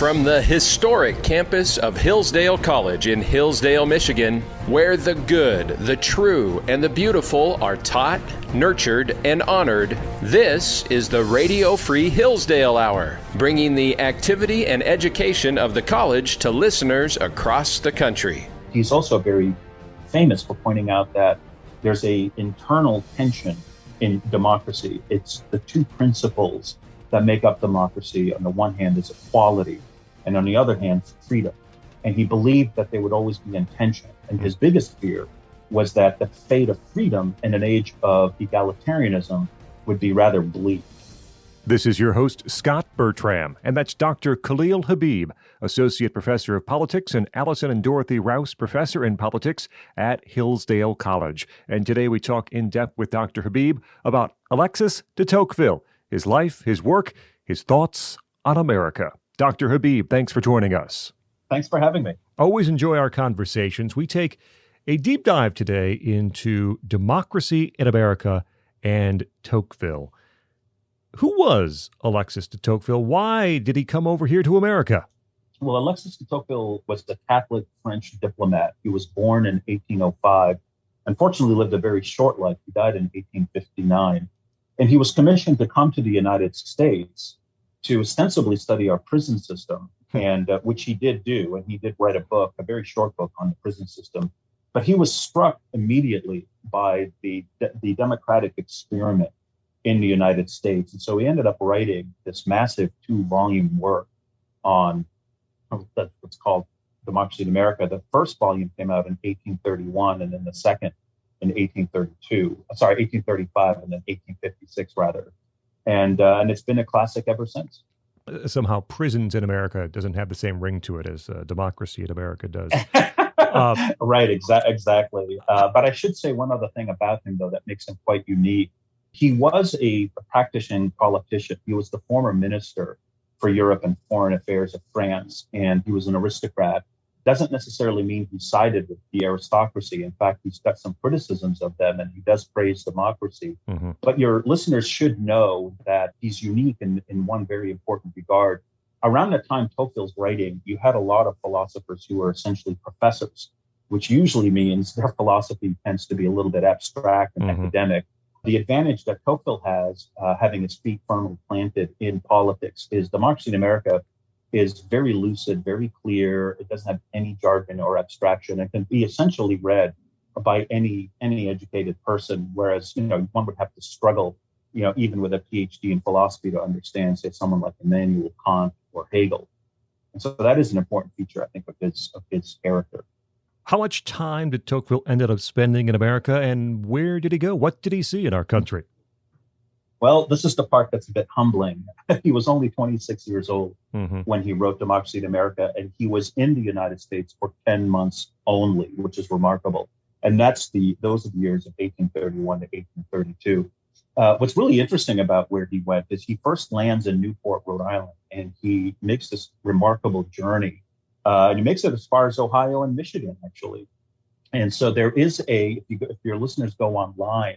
from the historic campus of Hillsdale College in Hillsdale, Michigan, where the good, the true, and the beautiful are taught, nurtured, and honored, this is the Radio Free Hillsdale Hour, bringing the activity and education of the college to listeners across the country. He's also very famous for pointing out that there's an internal tension in democracy. It's the two principles that make up democracy. On the one hand is equality, and on the other hand, freedom. And he believed that they would always be in tension. And his biggest fear was that the fate of freedom in an age of egalitarianism would be rather bleak. This is your host, Scot Bertram, and that's Dr. Khalil Habib, Associate Professor of Politics and Allison and Dorothy Rouse Professor in Politics at Hillsdale College. And today we talk in depth with Dr. Habib about Alexis de Tocqueville, his life, his work, his thoughts on America. Dr. Habib, thanks for joining us. Thanks for having me. Always enjoy our conversations. We take a deep dive today into democracy in America and Tocqueville. Who was Alexis de Tocqueville? Why did he come over here to America? Well, Alexis de Tocqueville was a Catholic French diplomat. He was born in 1805. Unfortunately, lived a very short life. He died in 1859. And he was commissioned to come to the United States to ostensibly study our prison system, and which he did do. And he did write a book, a very short book on the prison system. But he was struck immediately by the democratic experiment in the United States. And so he ended up writing this massive 2-volume work on what's called Democracy in America. The first volume came out in 1831, and then the second in 1835, and then 1856, rather. And it's been a classic ever since. Somehow prisons in America doesn't have the same ring to it as democracy in America does. Right, exactly. But I should say one other thing about him, though, that makes him quite unique. He was a practicing politician. He was the former minister for Europe and foreign affairs of France, and he was an aristocrat. Doesn't necessarily mean he sided with the aristocracy. In fact, he's got some criticisms of them, and he does praise democracy. Mm-hmm. But your listeners should know that he's unique in one very important regard. Around the time Tocqueville's writing, you had a lot of philosophers who were essentially professors, which usually means their philosophy tends to be a little bit abstract and academic. The advantage that Tocqueville has, having his feet firmly planted in politics, is democracy in America is very lucid, very clear. It doesn't have any jargon or abstraction. It can be essentially read by any educated person, whereas, one would have to struggle, even with a PhD in philosophy to understand, say, someone like Immanuel Kant or Hegel. And so that is an important feature, I think, of his character. How much time did Tocqueville end up spending in America, and where did he go? What did he see in our country? Well, this is the part that's a bit humbling. He was only 26 years old when he wrote Democracy in America, and he was in the United States for 10 months only, which is remarkable. And those are the years of 1831 to 1832. What's really interesting about where he went is he first lands in Newport, Rhode Island, and he makes this remarkable journey. And he makes it as far as Ohio and Michigan, actually. And so there is if your listeners go online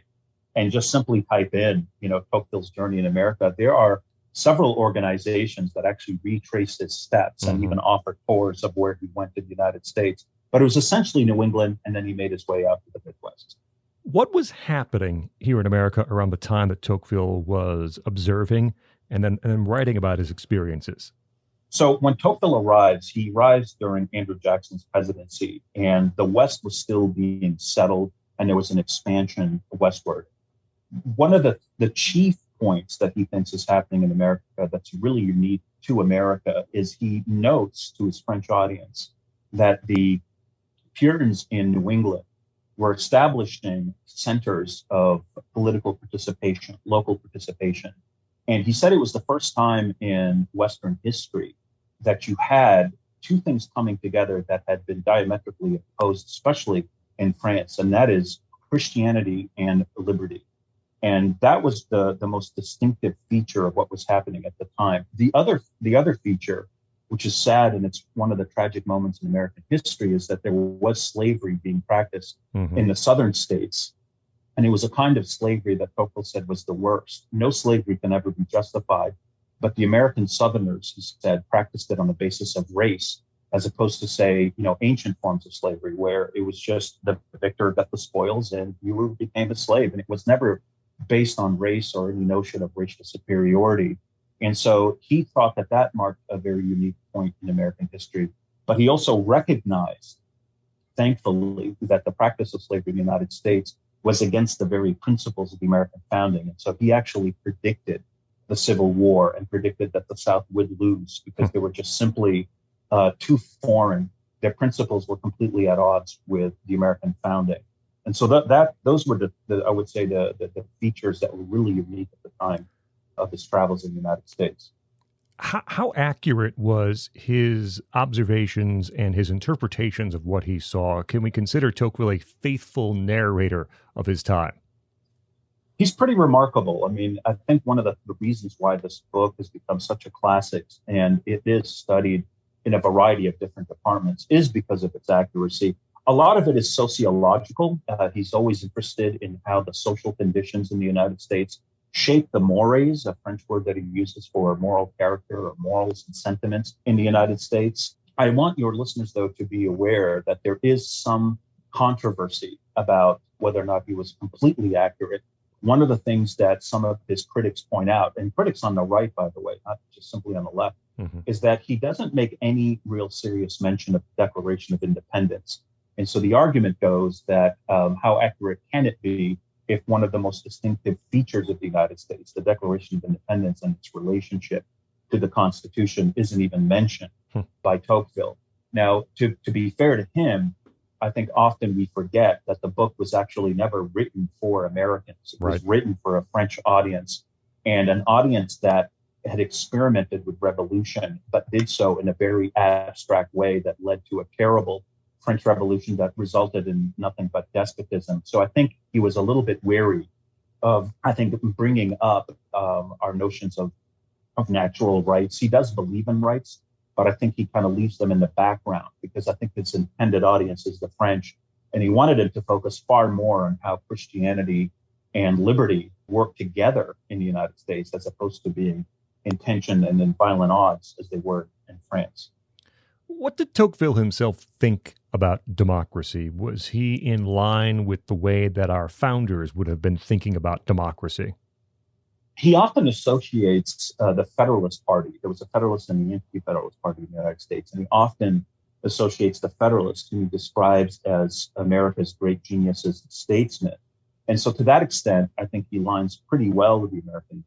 and just simply type in, Tocqueville's journey in America, there are several organizations that actually retrace his steps and even offer tours of where he went to the United States. But it was essentially New England, and then he made his way out to the Midwest. What was happening here in America around the time that Tocqueville was observing and then writing about his experiences? So when Tocqueville arrives, he arrives during Andrew Jackson's presidency, and the West was still being settled, and there was an expansion westward. One of the chief points that he thinks is happening in America that's really unique to America is he notes to his French audience that the Puritans in New England were establishing centers of political participation, local participation. And he said it was the first time in Western history that you had two things coming together that had been diametrically opposed, especially in France, and that is Christianity and liberty. And that was the most distinctive feature of what was happening at the time. The other feature, which is sad, and it's one of the tragic moments in American history, is that there was slavery being practiced in the southern states. And it was a kind of slavery that Tocqueville said was the worst. No slavery can ever be justified. but the American Southerners, he said, practiced it on the basis of race, as opposed to, say, ancient forms of slavery, where it was just the victor got the spoils and you became a slave. And it was never based on race or any notion of racial superiority. And so he thought that that marked a very unique point in American history. But he also recognized, thankfully, that the practice of slavery in the United States was against the very principles of the American founding. And so he actually predicted the Civil War and predicted that the South would lose because they were just simply too foreign. Their principles were completely at odds with the American founding. And so those were I would say the features that were really unique at the time of his travels in the United States. How accurate was his observations and his interpretations of what he saw? Can we consider Tocqueville a faithful narrator of his time? He's pretty remarkable. I mean, I think one of the reasons why this book has become such a classic, and it is studied in a variety of different departments, is because of its accuracy. A lot of it is sociological. He's always interested in how the social conditions in the United States shape the mores, a French word that he uses for moral character or morals and sentiments in the United States. I want your listeners, though, to be aware that there is some controversy about whether or not he was completely accurate. One of the things that some of his critics point out, and critics on the right, by the way, not just simply on the left, is that he doesn't make any real serious mention of the Declaration of Independence. And so the argument goes that how accurate can it be if one of the most distinctive features of the United States, the Declaration of Independence and its relationship to the Constitution, isn't even mentioned by Tocqueville? Now, to be fair to him, I think often we forget that the book was actually never written for Americans. It was written for a French audience, and an audience that had experimented with revolution, but did so in a very abstract way that led to a terrible French Revolution that resulted in nothing but despotism. So I think he was a little bit wary of, bringing up our notions of natural rights. He does believe in rights, but I think he kind of leaves them in the background because I think his intended audience is the French. And he wanted it to focus far more on how Christianity and liberty work together in the United States, as opposed to being in tension and in violent odds as they were in France. What did Tocqueville himself think about democracy? Was he in line with the way that our founders would have been thinking about democracy? He often associates the Federalist Party. There was a Federalist and the Anti-Federalist Party in the United States, and he often associates the Federalists, whom he describes as America's great geniuses and statesmen. And so to that extent, I think he lines pretty well with the American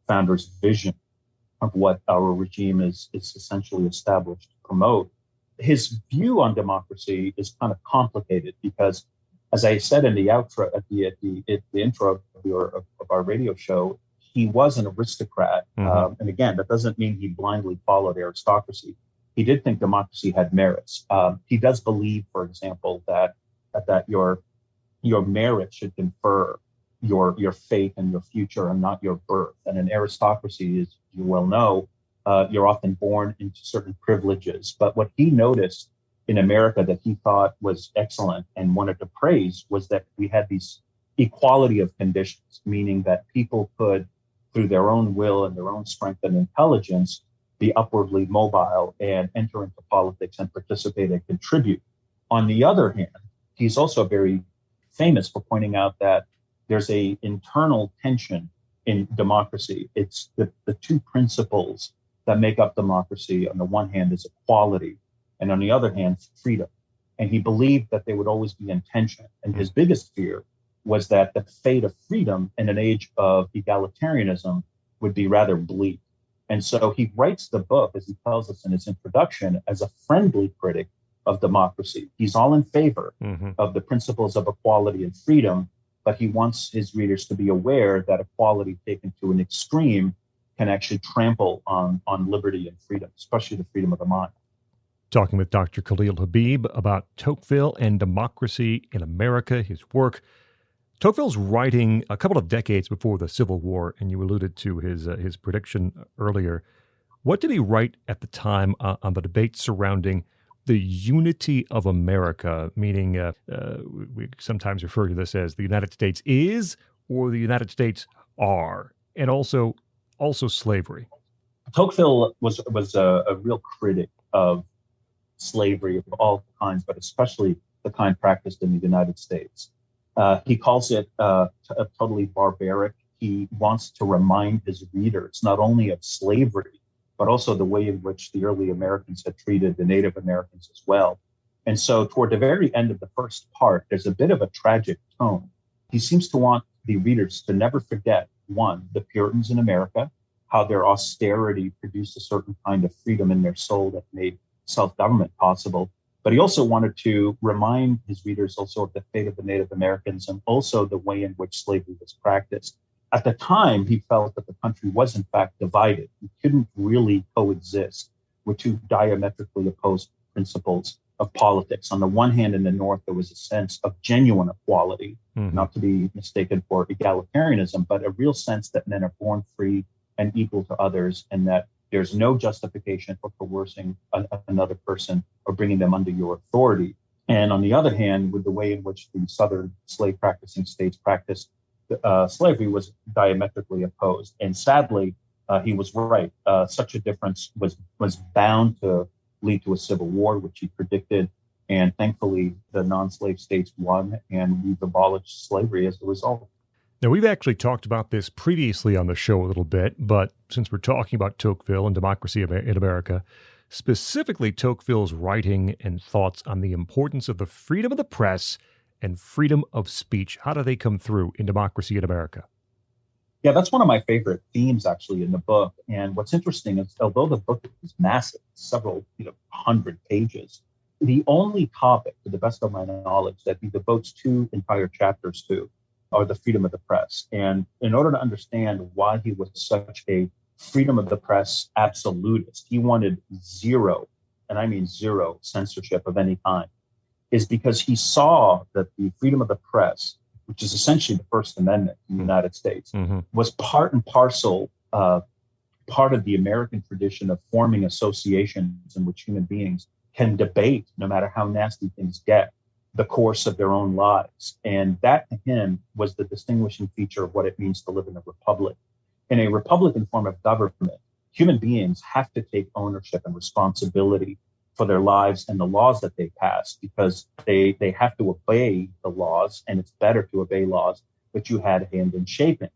founders' vision of what our regime is essentially established to promote. His view on democracy is kind of complicated because, as I said in the outro, at the intro of our radio show, he was an aristocrat. And again, that doesn't mean he blindly followed aristocracy. He did think democracy had merits. He does believe, for example, that your merit should confer your fate and your future and not your birth. And in aristocracy, as you well know, you're often born into certain privileges. But what he noticed in America that he thought was excellent and wanted to praise was that we had these equality of conditions, meaning that people could, through their own will and their own strength and intelligence, be upwardly mobile and enter into politics and participate and contribute. On the other hand, he's also very famous for pointing out that there's a internal tension in democracy. It's the two principles that make up democracy. On the one hand is equality, and on the other hand, freedom. And he believed that they would always be in tension. And his biggest fear was that the fate of freedom in an age of egalitarianism would be rather bleak. And so he writes the book, as he tells us in his introduction, as a friendly critic of democracy. He's all in favor of the principles of equality and freedom, but he wants his readers to be aware that equality taken to an extreme can actually trample on liberty and freedom, especially the freedom of the mind. Talking with Dr. Khalil Habib about Tocqueville and democracy in America, his work. Tocqueville's writing a couple of decades before the Civil War, and you alluded to his prediction earlier. What did he write at the time on the debate surrounding the unity of America, meaning we sometimes refer to this as the United States is or the United States are, and also slavery? Tocqueville was a real critic of slavery of all kinds, but especially the kind practiced in the United States. He calls it totally barbaric. He wants to remind his readers not only of slavery, but also the way in which the early Americans had treated the Native Americans as well. And so toward the very end of the first part, there's a bit of a tragic tone. He seems to want the readers to never forget, one, the Puritans in America, how their austerity produced a certain kind of freedom in their soul that made self-government possible. But he also wanted to remind his readers also of the fate of the Native Americans and also the way in which slavery was practiced. At the time, he felt that the country was in fact divided. It couldn't really coexist with two diametrically opposed principles of politics. On the one hand, in the North, there was a sense of genuine equality, not to be mistaken for egalitarianism, but a real sense that men are born free and equal to others, and that there's no justification for coercing another person or bringing them under your authority. And on the other hand, with the way in which the Southern slave practicing states practiced slavery was diametrically opposed. And sadly, he was right. Such a difference was bound to lead to a civil war, which he predicted. And thankfully, the non-slave states won, and we've abolished slavery as a result. Now, we've actually talked about this previously on the show a little bit, but since we're talking about Tocqueville and democracy in America, specifically Tocqueville's writing and thoughts on the importance of the freedom of the press and freedom of speech, how do they come through in democracy in America? Yeah, that's one of my favorite themes, actually, in the book. And what's interesting is, although the book is massive, several 100 pages, the only topic, to the best of my knowledge, that he devotes 2 entire chapters to are the freedom of the press. And in order to understand why he was such a freedom of the press absolutist, he wanted zero, and I mean zero, censorship of any kind, is because he saw that the freedom of the press, which is essentially the First Amendment in the United States, was part and parcel, part of the American tradition of forming associations in which human beings can debate, no matter how nasty things get, the course of their own lives. And that, to him, was the distinguishing feature of what it means to live in a republic. In a Republican form of government, human beings have to take ownership and responsibility for their lives and the laws that they pass, because they have to obey the laws, and it's better to obey laws that you had a hand in shaping.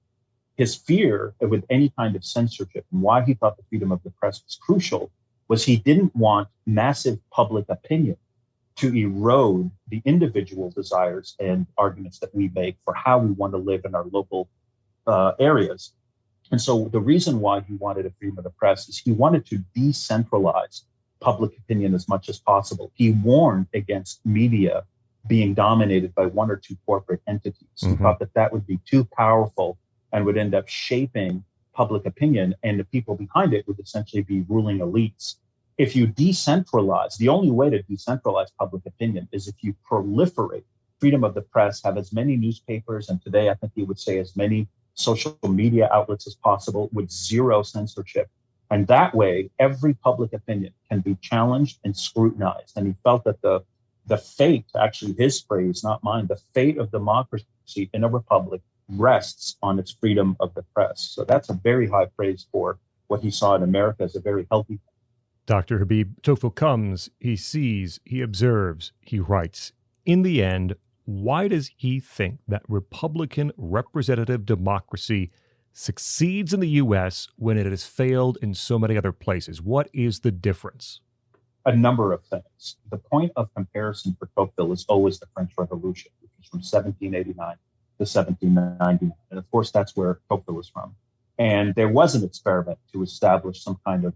His fear with any kind of censorship, and why he thought the freedom of the press was crucial, was he didn't want massive public opinion to erode the individual desires and arguments that we make for how we want to live in our local areas. And so the reason why he wanted a freedom of the press is he wanted to decentralize public opinion as much as possible. He warned against media being dominated by 1 or 2 corporate entities. He thought that that would be too powerful and would end up shaping public opinion, and the people behind it would essentially be ruling elites. If you decentralize, the only way to decentralize public opinion is if you proliferate freedom of the press, have as many newspapers, and today I think he would say as many social media outlets as possible with zero censorship. And that way, every public opinion can be challenged and scrutinized. And he felt that the fate, actually his phrase, not mine, the fate of democracy in a republic rests on its freedom of the press. So that's a very high praise for what he saw in America as a very healthy thing. Dr. Habib, Tocqueville comes, he sees, he observes, he writes. In the end, why does he think that Republican representative democracy succeeds in the U.S. when it has failed in so many other places? What is the difference? A number of things. The point of comparison for Tocqueville is always the French Revolution, which was from 1789 to 1799. And of course, that's where Tocqueville is from. And there was an experiment to establish some kind of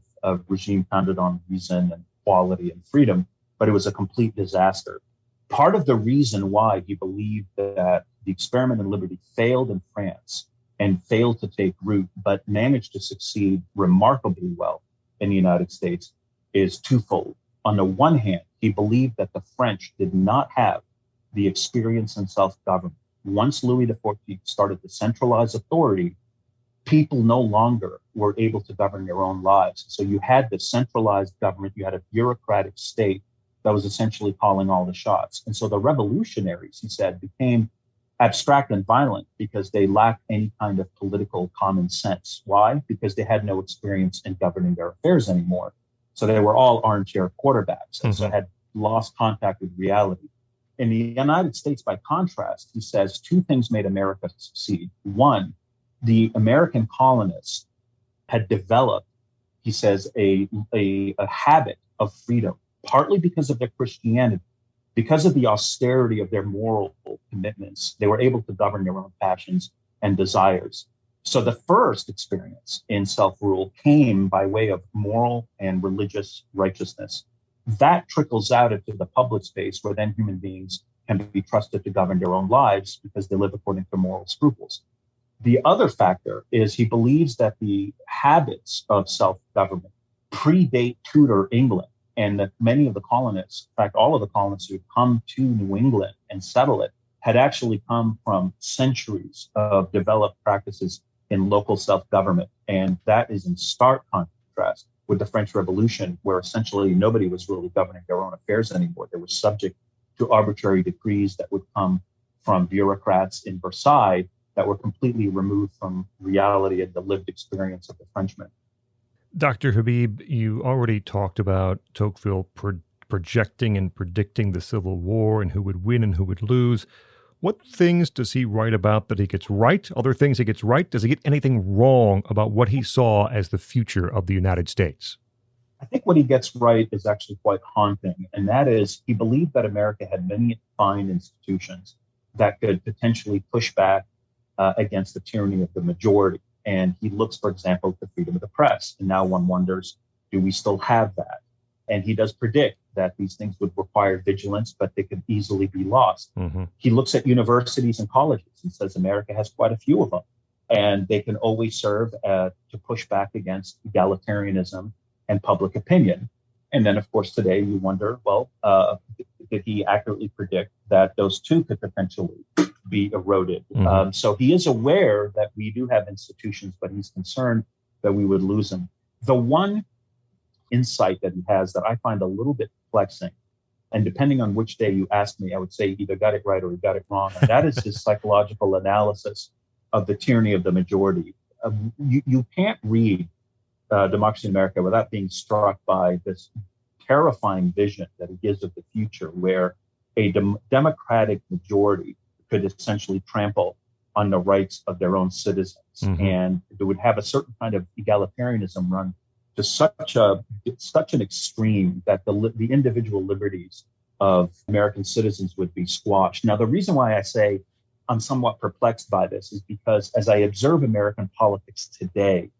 regime founded on reason and equality and freedom, but it was a complete disaster. Part of the reason why he believed that the experiment in liberty failed in France and failed to take root, but managed to succeed remarkably well in the United States is twofold. On the one hand, he believed that the French did not have the experience in self-government. Once Louis XIV started to centralize authority, people no longer were able to govern their own lives. So you had the centralized government, you had a bureaucratic state that was essentially calling all the shots. And so the revolutionaries, he said, became abstract and violent because they lacked any kind of political common sense. Why? Because they had no experience in governing their affairs anymore. So they were all armchair quarterbacks, and so had lost contact with reality. In the United States, by contrast, he says two things made America succeed. One, the American colonists had developed, he says, a habit of freedom, partly because of their Christianity. Because of the austerity of their moral commitments, they were able to govern their own passions and desires. So the first experience in self-rule came by way of moral and religious righteousness. That trickles out into the public space where then human beings can be trusted to govern their own lives because they live according to moral scruples. The other factor is he believes that the habits of self-government predate Tudor England, and that many of the colonists, in fact, all of the colonists who come to New England and settle it, had actually come from centuries of developed practices in local self-government. And that is in stark contrast with the French Revolution, where essentially nobody was really governing their own affairs anymore. They were subject to arbitrary decrees that would come from bureaucrats in Versailles that were completely removed from reality and the lived experience of the Frenchman. Dr. Habib, you already talked about Tocqueville projecting and predicting the Civil War and who would win and who would lose. What things does he write about that he gets right? Other things he gets right? Does he get anything wrong about what he saw as the future of the United States? I think what he gets right is actually quite haunting, and that is he believed that America had many fine institutions that could potentially push back against the tyranny of the majority. And he looks, for example, at the freedom of the press. And now one wonders, do we still have that? And he does predict that these things would require vigilance, but they could easily be lost. He looks at universities and colleges and says America has quite a few of them, and they can always serve to push back against egalitarianism and public opinion. And then, of course, today you wonder, well, did he accurately predict that those two could potentially be eroded? So he is aware that we do have institutions, but he's concerned that we would lose them. The one insight that he has that I find a little bit perplexing, and depending on which day you ask me, I would say he either got it right or he got it wrong, and that is his psychological analysis of the tyranny of the majority. You can't read Democracy in America without being struck by this terrifying vision that he gives of the future, where a democratic majority could essentially trample on the rights of their own citizens. And it would have a certain kind of egalitarianism run to such an extreme that the individual liberties of American citizens would be squashed. Now, the reason why I say I'm somewhat perplexed by this is because as I observe American politics today,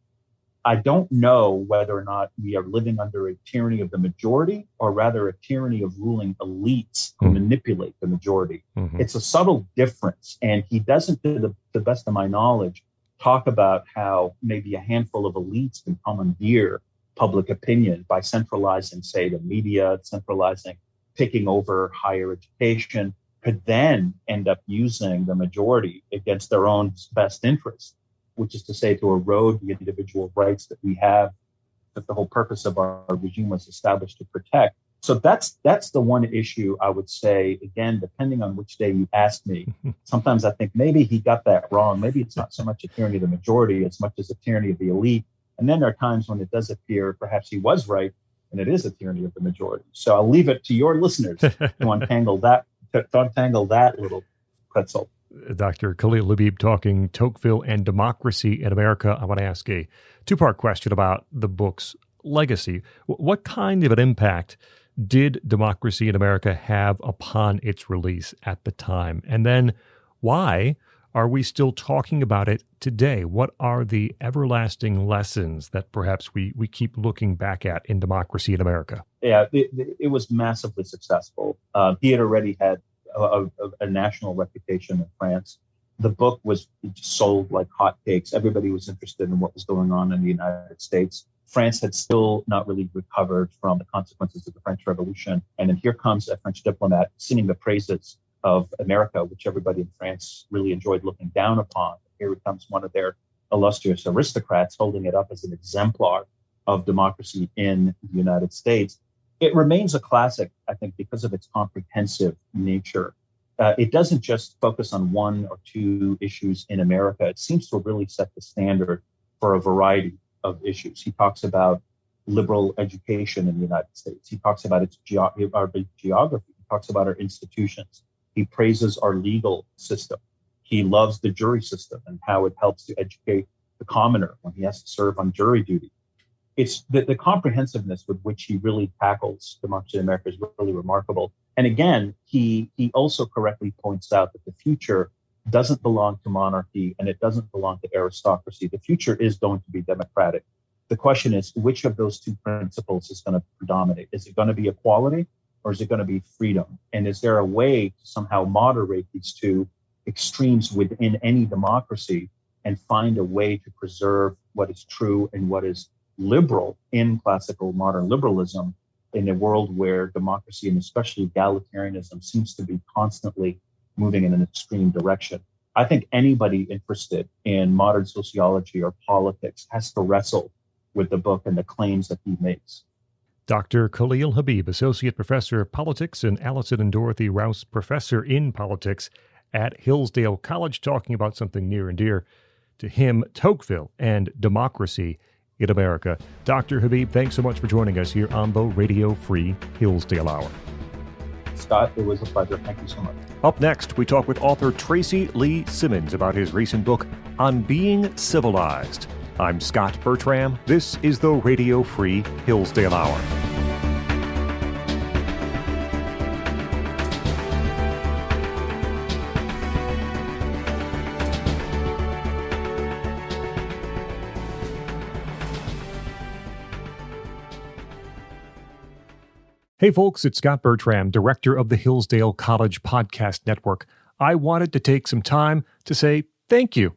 I don't know whether or not we are living under a tyranny of the majority or rather a tyranny of ruling elites who manipulate the majority. It's a subtle difference. And he doesn't, to the best of my knowledge, talk about how maybe a handful of elites can commandeer public opinion by centralizing, say, the media, taking over higher education, could then end up using the majority against their own best interests, which is to say to erode the individual rights that we have, that the whole purpose of our regime was established to protect. So that's the one issue I would say, again, depending on which day you ask me, sometimes I think maybe he got that wrong. Maybe it's not so much a tyranny of the majority as much as a tyranny of the elite. And then there are times when it does appear perhaps he was right and it is a tyranny of the majority. So I'll leave it to your listeners to untangle that little pretzel. Dr. Khalil Habib talking Tocqueville and democracy in America. I want to ask a two-part question about the book's legacy. What kind of an impact did Democracy in America have upon its release at the time? And then why are we still talking about it today? What are the everlasting lessons that perhaps we keep looking back at in Democracy in America? Yeah, it was massively successful. He had already had a national reputation in France. The book was sold like hotcakes. Everybody was interested in what was going on in the United States. France had still not really recovered from the consequences of the French Revolution. And then here comes a French diplomat singing the praises of America, which everybody in France really enjoyed looking down upon. Here comes one of their illustrious aristocrats holding it up as an exemplar of democracy in the United States. It remains a classic, I think, because of its comprehensive nature. it doesn't just focus on one or two issues in America. It seems to really set the standard for a variety of issues. He talks about liberal education in the United States. He talks about its geography. He talks about our institutions. He praises our legal system. He loves the jury system and how it helps to educate the commoner when he has to serve on jury duty. It's the comprehensiveness with which he really tackles democracy in America is really remarkable. And again, he also correctly points out that the future doesn't belong to monarchy and it doesn't belong to aristocracy. The future is going to be democratic. The question is, which of those two principles is going to predominate? Is it going to be equality or is it going to be freedom? And is there a way to somehow moderate these two extremes within any democracy and find a way to preserve what is true and what is liberal in classical modern liberalism in a world where democracy and especially egalitarianism seems to be constantly moving in an extreme direction? I think anybody interested in modern sociology or politics has to wrestle with the book and the claims that he makes. Dr. Khalil Habib, Associate Professor of Politics and Allison and Dorothy Rouse Professor in Politics at Hillsdale College, talking about something near and dear to him, Tocqueville and democracy in America. Dr. Habib, thanks so much for joining us here on the Radio Free Hillsdale Hour. Scott, it was a pleasure. Thank you so much. Up next, we talk with author Tracy Lee Simmons about his recent book, On Being Civilized. I'm Scot Bertram. This is the Radio Free Hillsdale Hour. Hey folks, it's Scot Bertram, director of the Hillsdale College Podcast Network. I wanted to take some time to say thank you.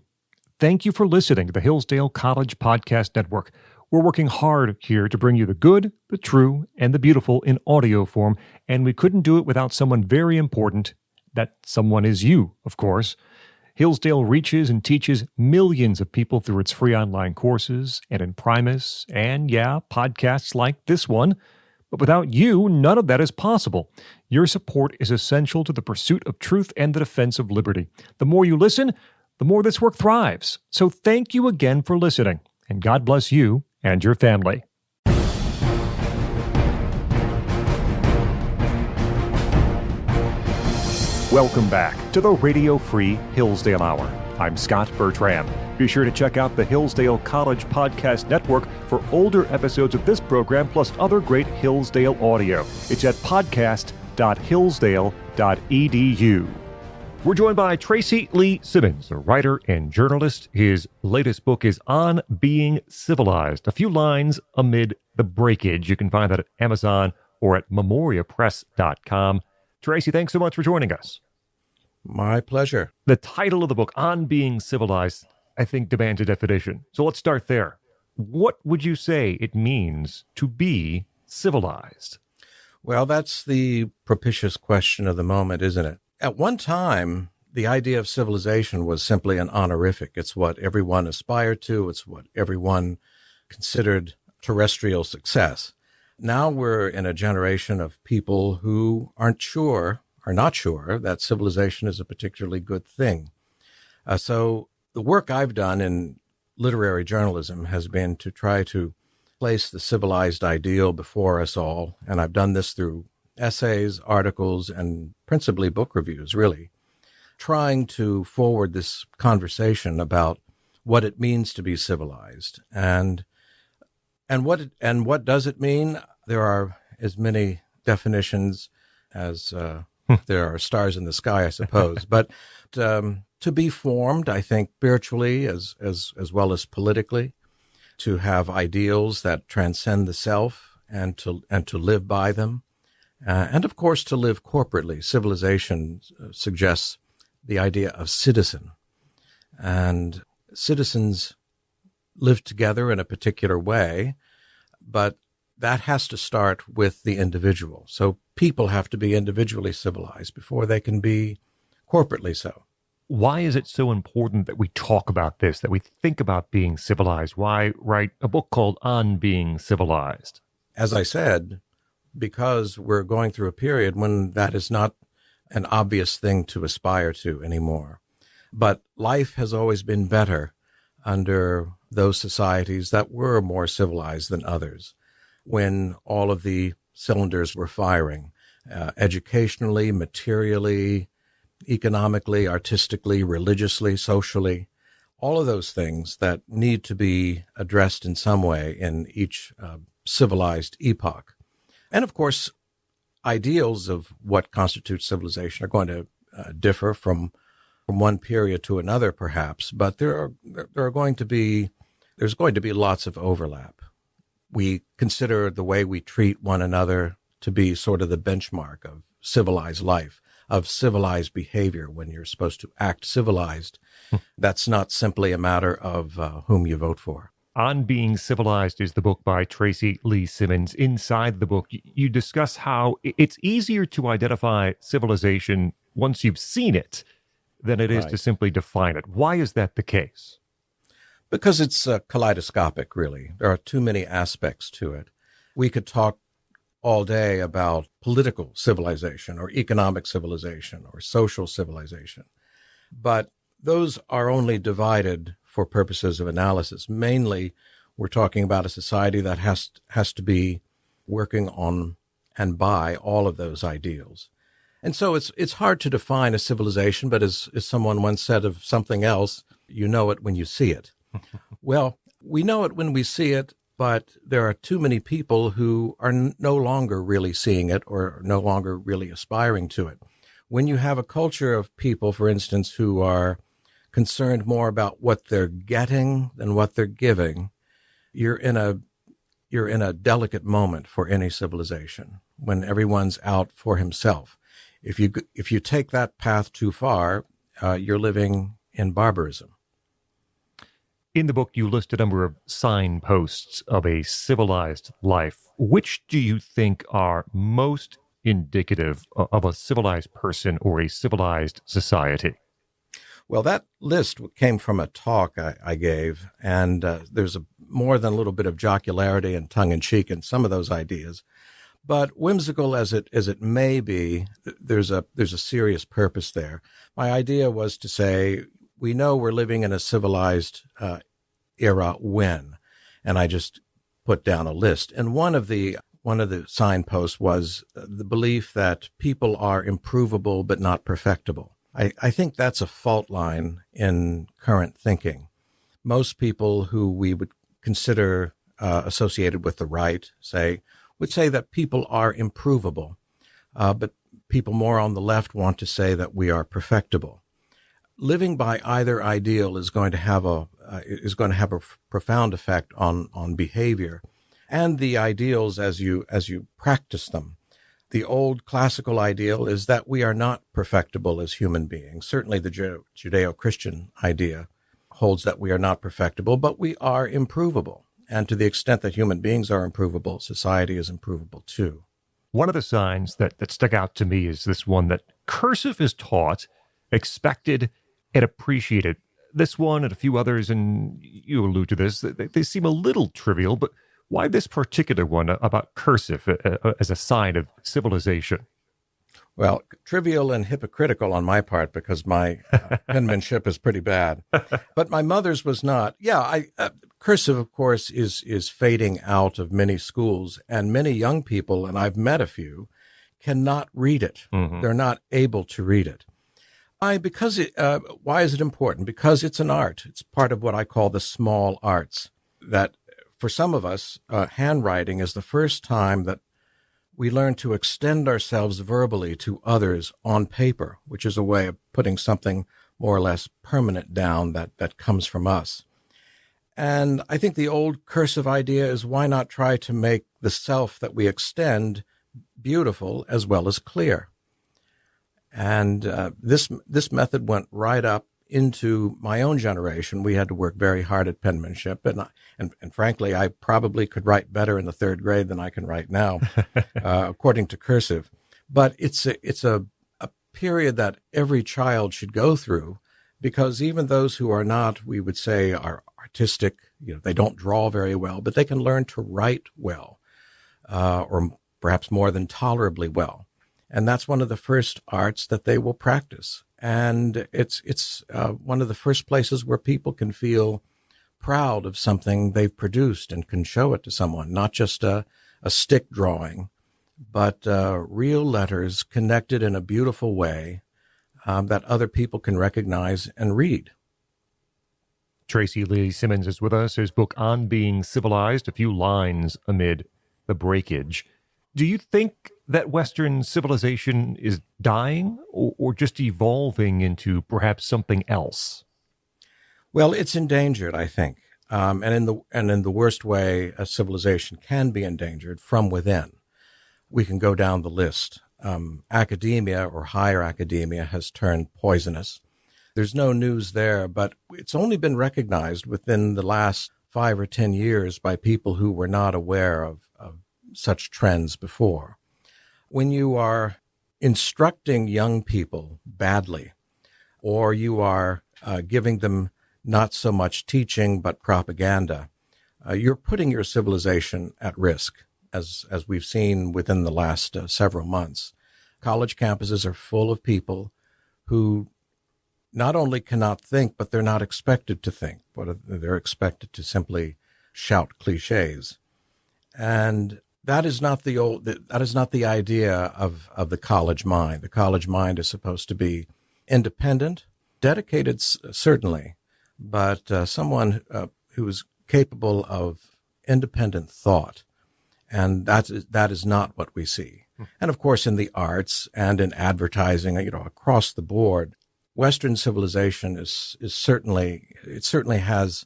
Thank you for listening to the Hillsdale College Podcast Network. We're working hard here to bring you the good, the true, and the beautiful in audio form, and we couldn't do it without someone very important. That someone is you, of course. Hillsdale reaches and teaches millions of people through its free online courses and in Primus, and podcasts like this one. But without you, none of that is possible. Your support is essential to the pursuit of truth and the defense of liberty. The more you listen, the more this work thrives. So thank you again for listening, and God bless you and your family. Welcome back to the Radio Free Hillsdale Hour. I'm Scot Bertram. Be sure to check out the Hillsdale College Podcast Network for older episodes of this program plus other great Hillsdale audio. It's at podcast.hillsdale.edu. We're joined by Tracy Lee Simmons, a writer and journalist. His latest book is On Being Civilized, a few lines amid the breakage. You can find that at Amazon or at memoriapress.com. Tracy, thanks so much for joining us. My pleasure. The title of the book, On Being Civilized, I think demands a definition. So let's start there. What would you say it means to be civilized? Well, that's the propitious question of the moment, isn't it? At one time, the idea of civilization was simply an honorific. It's what everyone aspired to. It's what everyone considered terrestrial success. Now we're in a generation of people who are not sure that civilization is a particularly good thing. So the work I've done in literary journalism has been to try to place the civilized ideal before us all. And I've done this through essays, articles, and principally book reviews, really, trying to forward this conversation about what it means to be civilized. And what does it mean? There are as many definitions as there are stars in the sky, I suppose. But to be formed, I think, spiritually as well as politically, to have ideals that transcend the self and to live by them, and of course to live corporately. Civilization suggests the idea of citizen, and citizens live together in a particular way, but that has to start with the individual. So people have to be individually civilized before they can be corporately so. Why is it so important that we talk about this, that we think about being civilized? Why write a book called On Being Civilized? As I said, because we're going through a period when that is not an obvious thing to aspire to anymore. But life has always been better under those societies that were more civilized than others, when all of the cylinders were firing, educationally, materially, economically, artistically, religiously, socially, all of those things that need to be addressed in some way in each civilized epoch. And of course, ideals of what constitutes civilization are going to differ from one period to another, perhaps, but there's going to be lots of overlap. We consider the way we treat one another to be sort of the benchmark of civilized life, of civilized behavior. When you're supposed to act civilized, that's not simply a matter of whom you vote for. On Being Civilized is the book by Tracy Lee Simmons. Inside the book, you discuss how it's easier to identify civilization once you've seen it than it is to simply define it. Why is that the case? Because it's kaleidoscopic, really. There are too many aspects to it. We could talk all day about political civilization or economic civilization or social civilization, but those are only divided for purposes of analysis. Mainly, we're talking about a society that has to be working on and by all of those ideals. And so it's hard to define a civilization, but as someone once said of something else, you know it when you see it. Well, we know it when we see it, but there are too many people who are no longer really seeing it or no longer really aspiring to it. When you have a culture of people, for instance, who are concerned more about what they're getting than what they're giving, you're in a delicate moment for any civilization when everyone's out for himself. If you take that path too far, you're living in barbarism. In the book, you list a number of signposts of a civilized life. Which do you think are most indicative of a civilized person or a civilized society? Well, that list came from a talk I gave, and there's more than a little bit of jocularity and tongue-in-cheek in some of those ideas. But whimsical as it may be, there's a serious purpose there. My idea was to say, we know we're living in a civilized era when, and I just put down a list. And one of the signposts was the belief that people are improvable but not perfectible. I think that's a fault line in current thinking. Most people who we would consider associated with the right would say that people are improvable, but people more on the left want to say that we are perfectible. Living by either ideal is going to have a profound effect on behavior and the ideals as you practice them. The old classical ideal is that we are not perfectible as human beings. Certainly the Judeo-Christian idea holds that we are not perfectible, but we are improvable. And to the extent that human beings are improvable, society is improvable too. One of the signs that stuck out to me is this one that cursive is taught, expected, and appreciated. This one and a few others, and you allude to this, they seem a little trivial, but why this particular one about cursive as a sign of civilization? Well, trivial and hypocritical on my part because my penmanship is pretty bad. But my mother's was not. Yeah, cursive, of course, is fading out of many schools, and many young people, and I've met a few, cannot read it. Mm-hmm. They're not able to read it. Why is it important? Because it's an art. It's part of what I call the small arts. That for some of us, handwriting is the first time that we learn to extend ourselves verbally to others on paper, which is a way of putting something more or less permanent down that comes from us. And I think the old cursive idea is why not try to make the self that we extend beautiful as well as clear. And this method went right up into my own generation. We had to work very hard at penmanship, and frankly, I probably could write better in the third grade than I can write now, according to cursive. But it's a period that every child should go through, because even those who are not, we would say, are artistic, they don't draw very well, but they can learn to write well, or perhaps more than tolerably well. And that's one of the first arts that they will practice. And it's one of the first places where people can feel proud of something they've produced and can show it to someone, not just a stick drawing, but real letters connected in a beautiful way that other people can recognize and read. Tracy Lee Simmons is with us. His book, On Being Civilized, a few lines amid the breakage. Do you think that Western civilization is dying or just evolving into perhaps something else? Well, it's endangered, I think. And in the worst way, a civilization can be endangered from within. We can go down the list. Academia or higher academia has turned poisonous. There's no news there, but it's only been recognized within the last 5 or 10 years by people who were not aware of such trends before. When you are instructing young people badly, or you are giving them not so much teaching but propaganda, you're putting your civilization at risk, as we've seen within the last several months. College campuses are full of people who not only cannot think, but they're not expected to think, but they're expected to simply shout cliches. And that is not the idea of the college mind. The college mind is supposed to be independent, dedicated certainly, but someone who is capable of independent thought. And that is not what we see. And of course, in the arts and in advertising, across the board, Western civilization is certainly has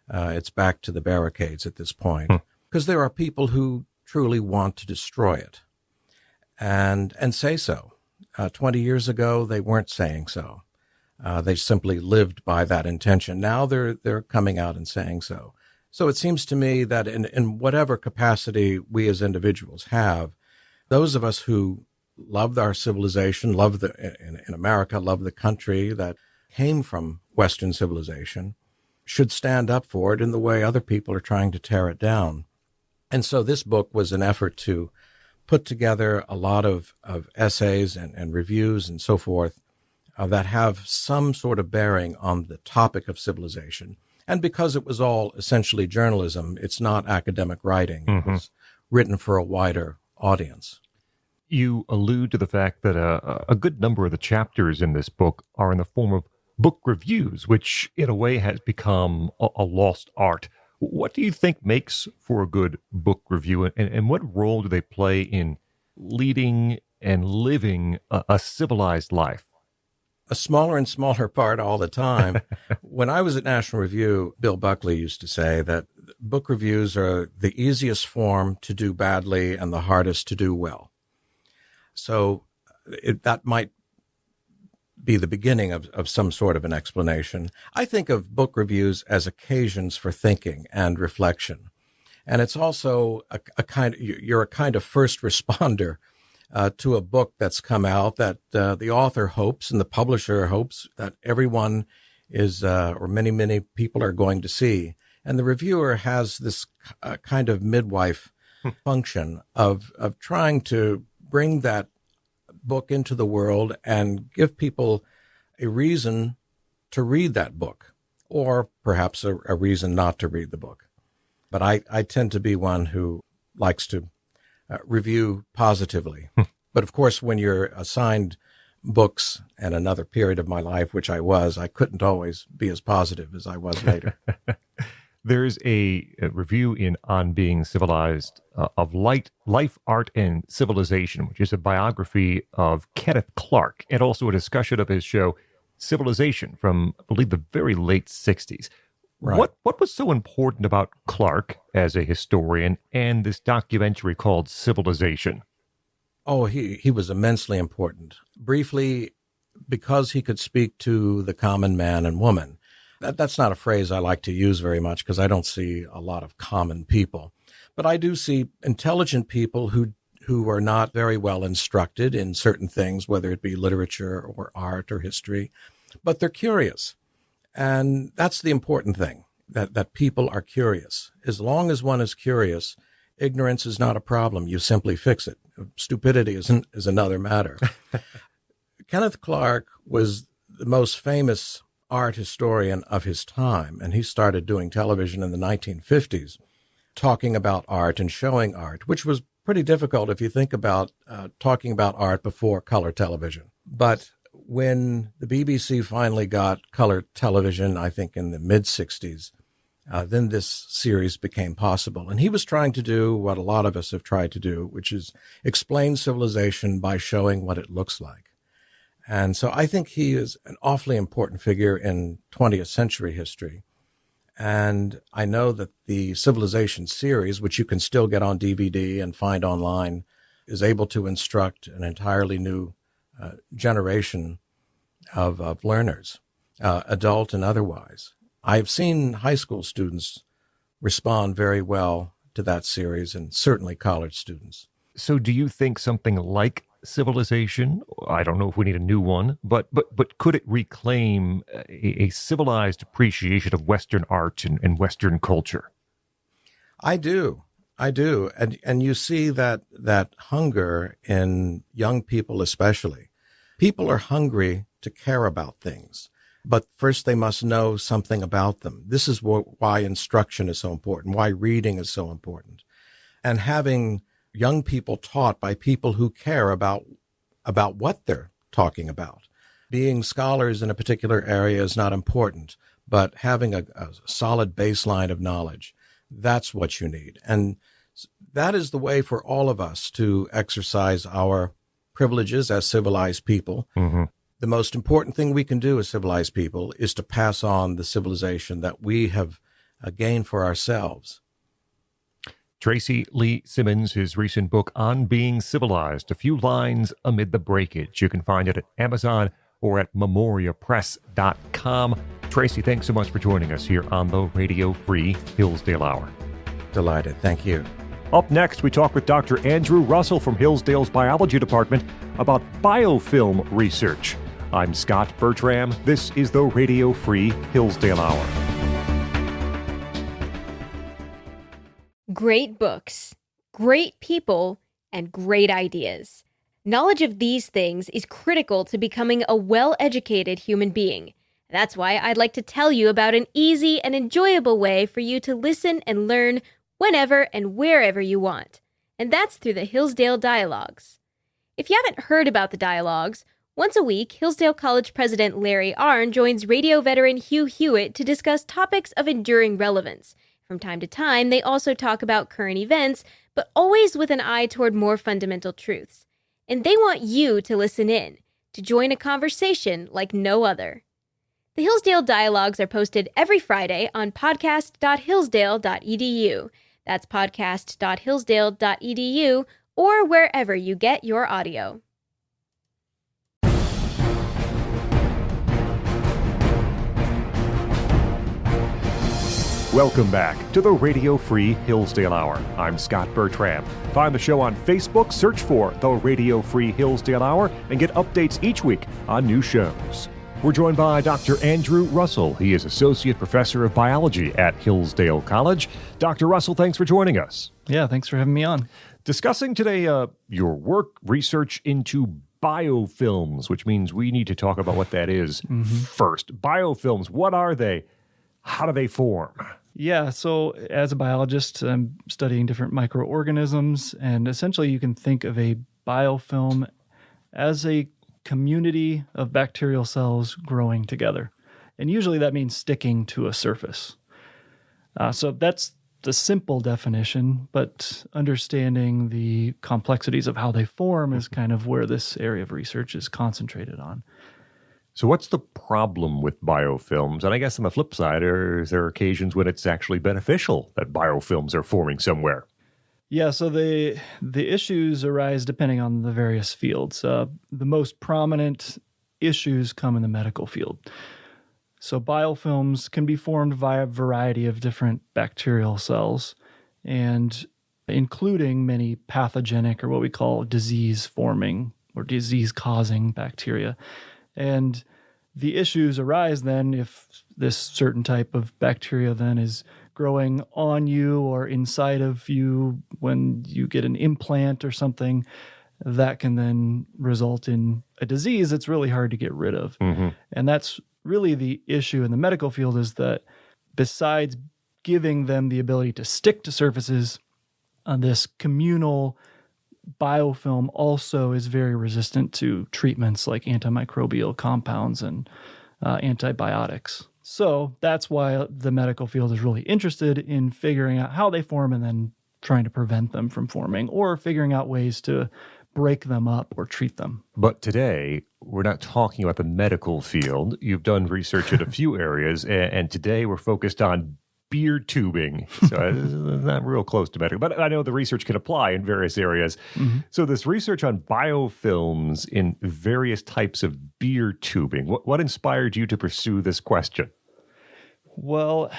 its back to the barricades at this point, because there are people who truly want to destroy it, and say so. 20 years ago, they weren't saying so. They simply lived by that intention. Now they're coming out and saying so. So it seems to me that in whatever capacity we as individuals have, those of us who love our civilization, in America, love the country that came from Western civilization, should stand up for it in the way other people are trying to tear it down. And so this book was an effort to put together a lot of essays and reviews and so forth that have some sort of bearing on the topic of civilization. And because it was all essentially journalism, it's not academic writing. It was written for a wider audience. You allude to the fact that a good number of the chapters in this book are in the form of book reviews, which in a way has become a lost art. What do you think makes for a good book review, and what role do they play in leading and living a civilized life? A smaller and smaller part all the time. When I was at National Review, Bill Buckley used to say that book reviews are the easiest form to do badly and the hardest to do well. So that might be the beginning of some sort of an explanation. I think of book reviews as occasions for thinking and reflection. And it's also you're a kind of first responder to a book that's come out that the author hopes and the publisher hopes that everyone is, or many, many people are going to see. And the reviewer has this kind of midwife function of trying to bring that book into the world and give people a reason to read that book, or perhaps a reason not to read the book. But I tend to be one who likes to review positively. But of course, when you're assigned books and another period of my life, which I was, I couldn't always be as positive as I was later. There's a review in On Being Civilized of Life, Art, and Civilization, which is a biography of Kenneth Clark, and also a discussion of his show Civilization from, I believe, the very late 60s. Right. What was so important about Clark as a historian and this documentary called Civilization? Oh, he was immensely important. Briefly, because he could speak to the common man and woman. That's not a phrase I like to use very much because I don't see a lot of common people. But I do see intelligent people who are not very well instructed in certain things, whether it be literature or art or history, but they're curious. And that's the important thing, that people are curious. As long as one is curious, Ignorance is not a problem. You simply fix it. Stupidity is another matter. Kenneth Clark was the most famous art historian of his time, and he started doing television in the 1950s, talking about art and showing art, which was pretty difficult if you think about talking about art before color television. But when the BBC finally got color television, I think in the mid-60s, then this series became possible. And he was trying to do what a lot of us have tried to do, which is explain civilization by showing what it looks like. And so I think he is an awfully important figure in 20th century history. And I know that the Civilization series, which you can still get on DVD and find online, is able to instruct an entirely new generation of learners, adult and otherwise. I've seen high school students respond very well to that series, and certainly college students. So do you think something like Civilization, I don't know if we need a new one, but could it reclaim a civilized appreciation of Western art and Western culture? I do. And you see that hunger in young people especially. People are hungry to care about things, but first they must know something about them. This is why instruction is so important, why reading is so important. And having young people taught by people who care about what they're talking about. Being scholars in a particular area is not important, but having a solid baseline of knowledge, that's what you need. And that is the way for all of us to exercise our privileges as civilized people. Mm-hmm. The most important thing we can do as civilized people is to pass on the civilization that we have gained for ourselves. Tracy Lee Simmons, his recent book, On Being Civilized, A Few Lines Amid the Breakage. You can find it at Amazon or at memoriapress.com. Tracy, thanks so much for joining us here on the Radio Free Hillsdale Hour. Delighted. Thank you. Up next, we talk with Dr. Andrew Russell from Hillsdale's Biology Department about biofilm research. I'm Scot Bertram. This is the Radio Free Hillsdale Hour. Great books, great people, and great ideas. Knowledge of these things is critical to becoming a well-educated human being. That's why I'd like to tell you about an easy and enjoyable way for you to listen and learn whenever and wherever you want. And that's through the Hillsdale Dialogues. If you haven't heard about the Dialogues, once a week, Hillsdale College President Larry Arnn joins radio veteran Hugh Hewitt to discuss topics of enduring relevance. From time to time, they also talk about current events, but always with an eye toward more fundamental truths. And they want you to listen in, to join a conversation like no other. The Hillsdale Dialogues are posted every Friday on podcast.hillsdale.edu. That's podcast.hillsdale.edu or wherever you get your audio. Welcome back to the Radio Free Hillsdale Hour. I'm Scot Bertram. Find the show on Facebook, search for the Radio Free Hillsdale Hour, and get updates each week on new shows. We're joined by Dr. Andrew Russell. He is Associate Professor of Biology at Hillsdale College. Dr. Russell, thanks for joining us. Yeah, thanks for having me on. Discussing today your work, research into biofilms, which means we need to talk about what that is first. Biofilms, what are they? How do they form? Yeah, so as a biologist, I'm studying different microorganisms, and essentially you can think of a biofilm as a community of bacterial cells growing together. And usually that means sticking to a surface. So that's the simple definition, but understanding the complexities of how they form is kind of where this area of research is concentrated on. So what's the problem with biofilms? And I guess on the flip side, is there occasions when it's actually beneficial that biofilms are forming somewhere? Yeah, so the issues arise depending on the various fields. The most prominent issues come in the medical field. So biofilms can be formed via a variety of different bacterial cells, and including many pathogenic or what we call disease-forming or disease-causing bacteria. And the issues arise then if this certain type of bacteria then is growing on you or inside of you when you get an implant or something, that can then result in a disease that's really hard to get rid of. And that's really the issue in the medical field, is that besides giving them the ability to stick to surfaces, this communal biofilm also is very resistant to treatments like antimicrobial compounds and antibiotics. So that's why the medical field is really interested in figuring out how they form and then trying to prevent them from forming, or figuring out ways to break them up or treat them. But today, we're not talking about the medical field. You've done research in a few areas, and today we're focused on beer tubing. So not real close to medical, but I know the research can apply in various areas. So this research on biofilms in various types of beer tubing, what inspired you to pursue this question? Well,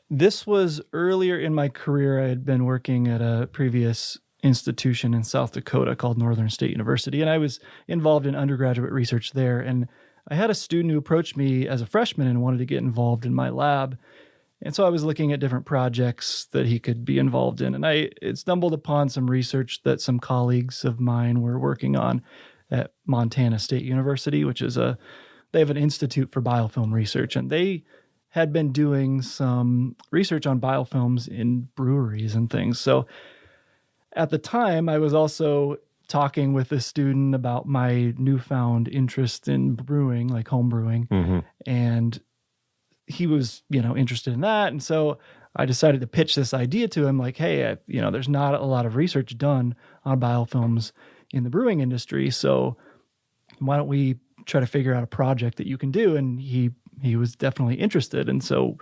this was earlier in my career. I had been working at a previous institution in South Dakota called Northern State University, and I was involved in undergraduate research there. And I had a student who approached me as a freshman and wanted to get involved in my lab. And so I was looking at different projects that he could be involved in. And I stumbled upon some research that some colleagues of mine were working on at Montana State University, which is they have an institute for biofilm research. And they had been doing some research on biofilms in breweries and things. So at the time, I was also talking with a student about my newfound interest in brewing, like home brewing. And he was, interested in that. And so I decided to pitch this idea to him, like, hey, there's not a lot of research done on biofilms in the brewing industry. So why don't we try to figure out a project that you can do? And he was definitely interested. And so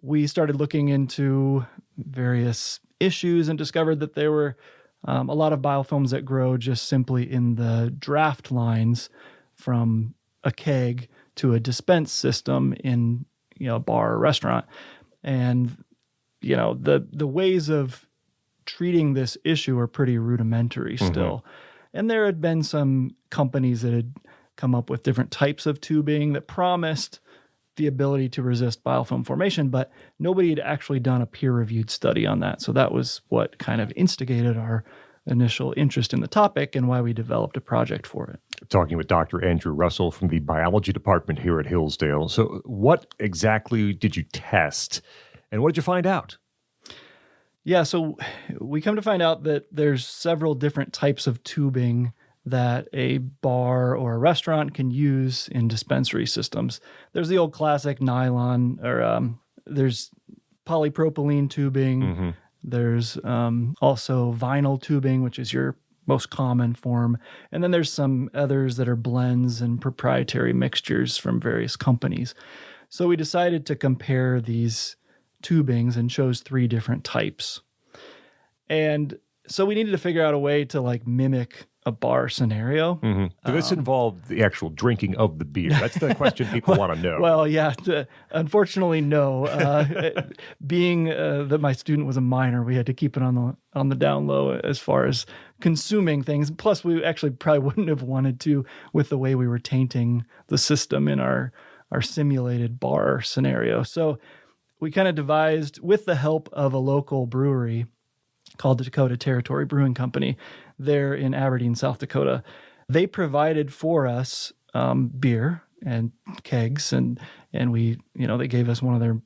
we started looking into various issues and discovered that there were a lot of biofilms that grow just simply in the draft lines from a keg to a dispense system in a bar or restaurant. And the ways of treating this issue are pretty rudimentary still. And there had been some companies that had come up with different types of tubing that promised the ability to resist biofilm formation, but nobody had actually done a peer-reviewed study on that. So that was what kind of instigated our initial interest in the topic and why we developed a project for it. Talking with Dr. Andrew Russell from the biology department here at Hillsdale. So what exactly did you test, and what did you find out? Yeah, so we come to find out that there's several different types of tubing that a bar or a restaurant can use in dispensary systems. There's the old classic nylon, or there's polypropylene tubing. There's also vinyl tubing, which is your most common form. And then there's some others that are blends and proprietary mixtures from various companies. So we decided to compare these tubings and chose 3 different types. And so we needed to figure out a way to mimic a bar scenario. Did this involve the actual drinking of the beer? That's the question people want to know. Well, yeah, unfortunately, no. Being that my student was a minor, we had to keep it on the down low as far as consuming things. Plus, we actually probably wouldn't have wanted to with the way we were tainting the system in our simulated bar scenario. So we kind of devised, with the help of a local brewery called the Dakota Territory Brewing Company there in Aberdeen, South Dakota. They provided for us beer and kegs, and we, they gave us one of their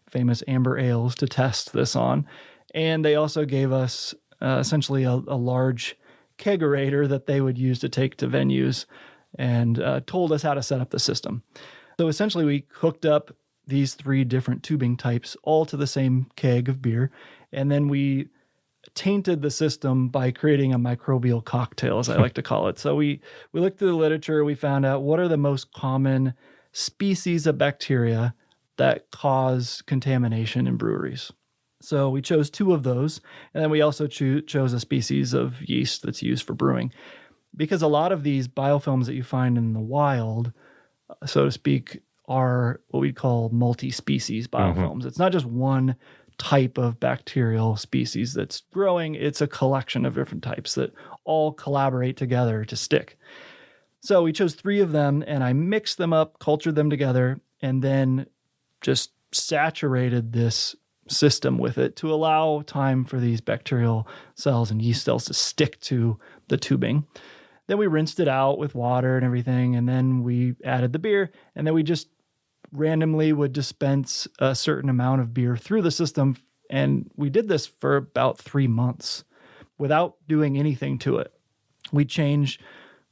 famous amber ales to test this on. And they also gave us essentially a large kegerator that they would use to take to venues, and told us how to set up the system. So essentially we hooked up these 3 different tubing types all to the same keg of beer, and then we tainted the system by creating a microbial cocktail, as I like to call it. So we looked through the literature, we found out what are the most common species of bacteria that cause contamination in breweries. So we chose 2 of those, and then we also chose a species of yeast that's used for brewing. Because a lot of these biofilms that you find in the wild, so to speak, are what we call multi-species biofilms. It's not just one type of bacterial species that's growing. It's a collection of different types that all collaborate together to stick. So we chose 3 of them, and I mixed them up, cultured them together, and then just saturated this system with it to allow time for these bacterial cells and yeast cells to stick to the tubing. Then we rinsed it out with water and everything, and then we added the beer, and then we just randomly would dispense a certain amount of beer through the system. And we did this for about 3 months without doing anything to it. We changed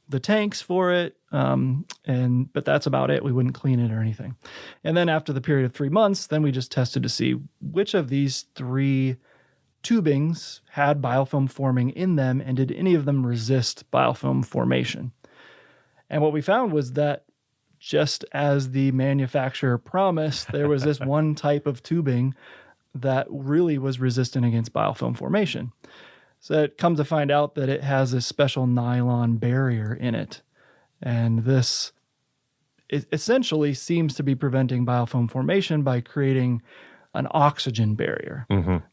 the tanks for it, but that's about it. We wouldn't clean it or anything. And then after the period of 3 months, then we just tested to see which of these 3 tubings had biofilm forming in them, and did any of them resist biofilm formation. And what we found was that just as the manufacturer promised, there was this one type of tubing that really was resistant against biofilm formation. So it comes to find out that it has a special nylon barrier in it. And this essentially seems to be preventing biofilm formation by creating an oxygen barrier,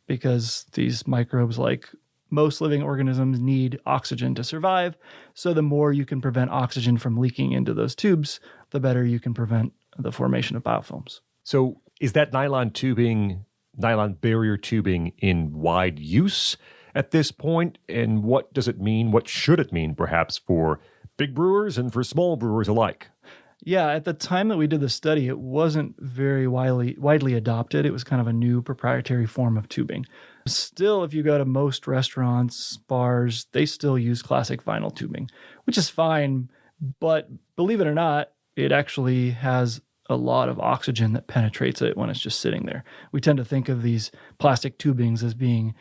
because these microbes, like most living organisms, need oxygen to survive. So the more you can prevent oxygen from leaking into those tubes, the better you can prevent the formation of biofilms. So is that nylon barrier tubing in wide use at this point? And what does it mean? What should it mean, perhaps, for big brewers and for small brewers alike? Yeah, at the time that we did the study, it wasn't very widely adopted. It was kind of a new proprietary form of tubing. Still, if you go to most restaurants, bars, they still use classic vinyl tubing, which is fine. But believe it or not, it actually has a lot of oxygen that penetrates it when it's just sitting there. We tend to think of these plastic tubings as being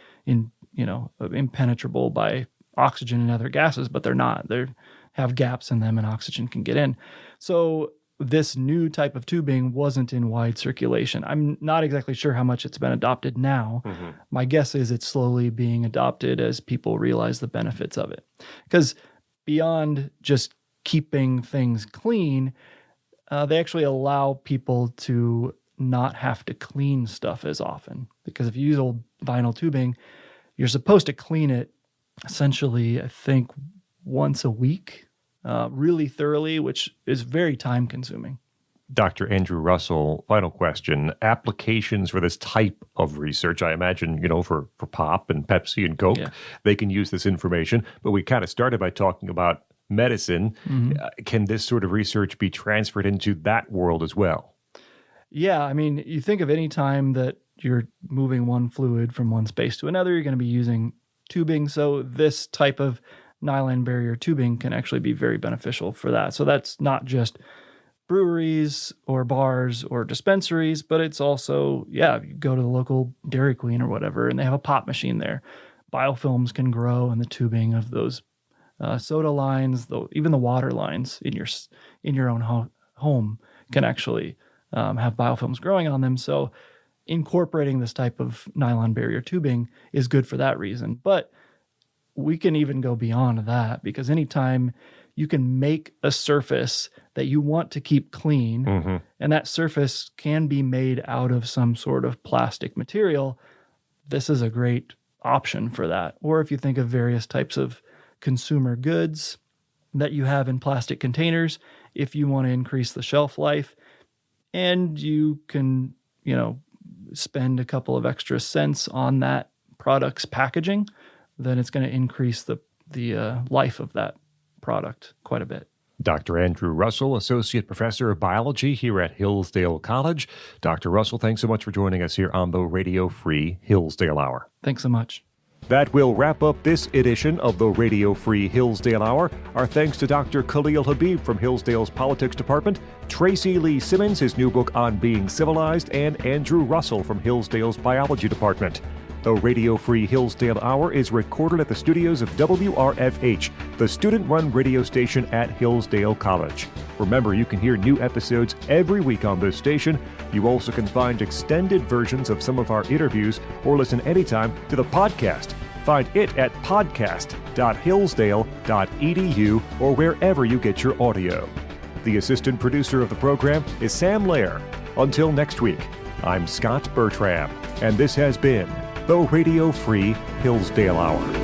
impenetrable by oxygen and other gases, but they're not. They have gaps in them and oxygen can get in. So this new type of tubing wasn't in wide circulation. I'm not exactly sure how much it's been adopted now. My guess is it's slowly being adopted as people realize the benefits of it. Because beyond just keeping things clean, they actually allow people to not have to clean stuff as often. Because if you use old vinyl tubing, you're supposed to clean it essentially, I think, once a week, really thoroughly, which is very time consuming. Dr. Andrew Russell, final question. Applications for this type of research, I imagine, for Pop and Pepsi and Coke, they can use this information. But we kind of started by talking about medicine. Can this sort of research be transferred into that world as well? Yeah, I mean, you think of any time that you're moving one fluid from one space to another, you're going to be using tubing. So this type of nylon barrier tubing can actually be very beneficial for that. So that's not just breweries or bars or dispensaries, but it's also, you go to the local Dairy Queen or whatever, and they have a pop machine there. Biofilms can grow in the tubing of those soda lines, even the water lines in your own home can actually have biofilms growing on them. So incorporating this type of nylon barrier tubing is good for that reason. But we can even go beyond that, because anytime you can make a surface that you want to keep clean, and that surface can be made out of some sort of plastic material, this is a great option for that. Or if you think of various types of consumer goods that you have in plastic containers, if you want to increase the shelf life, and you can, spend a couple of extra cents on that product's packaging, then it's going to increase the life of that product quite a bit. Dr. Andrew Russell, Associate Professor of Biology here at Hillsdale College. Dr. Russell, thanks so much for joining us here on the Radio Free Hillsdale Hour. Thanks so much. That will wrap up this edition of the Radio Free Hillsdale Hour. Our thanks to Dr. Khalil Habib from Hillsdale's Politics Department, Tracy Lee Simmons, his new book On Being Civilized, and Andrew Russell from Hillsdale's Biology Department. The Radio Free Hillsdale Hour is recorded at the studios of WRFH, the student-run radio station at Hillsdale College. Remember, you can hear new episodes every week on this station. You also can find extended versions of some of our interviews or listen anytime to the podcast. Find it at podcast.hillsdale.edu or wherever you get your audio. The assistant producer of the program is Sam Lair. Until next week, I'm Scot Bertram, and this has been the Radio Free Hillsdale Hour.